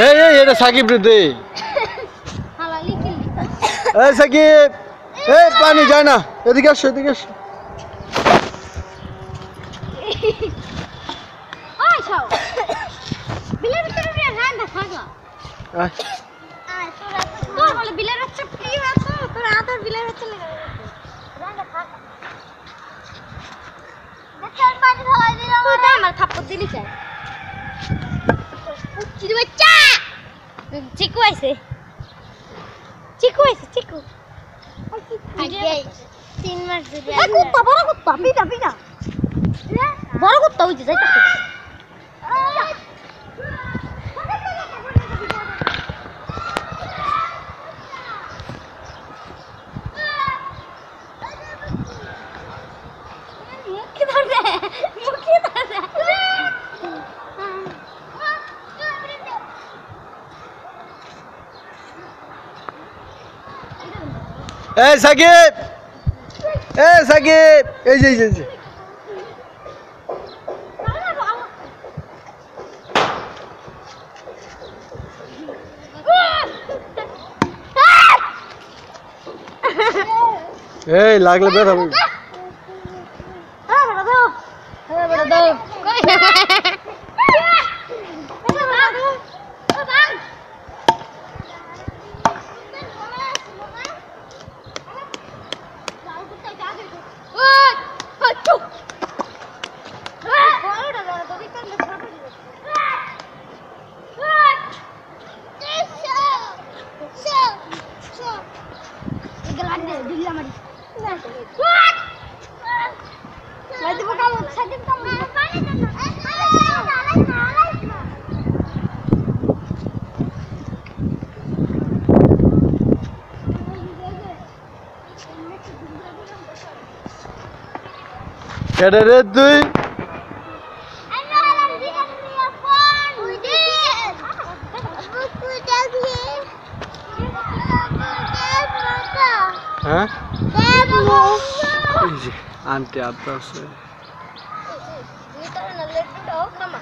এই এটা সাকিব রে দে হালালি কিলি এই সাকিব এই পানি যায় না এদিকে আসো ওই ছাও বিলের ভিতরে রান্না থাকলা আয় তোর বলে বিলের বাচ্চা কি আছে তোর আদর বিলের বাচ্চা লাগা রান্না থাক দেখেন পানি ঢালাই দিলাম তুই তো আমার থাপ্পড় দিলি চাই চিকু বাচ্চা চিকু আইছে চিকু আগে 3 মাস ধরে কুত্তা বড় কুত্তা পিটা বড় কুত্তা হইছে যাইতাছে এই সাকিব এই যে এই লাগলে বের হবে বড় দাও কই কেডে রে তুই হ্যাঁ আন্টি আব্বা আছে ভিতরে না লেটু দাও খামা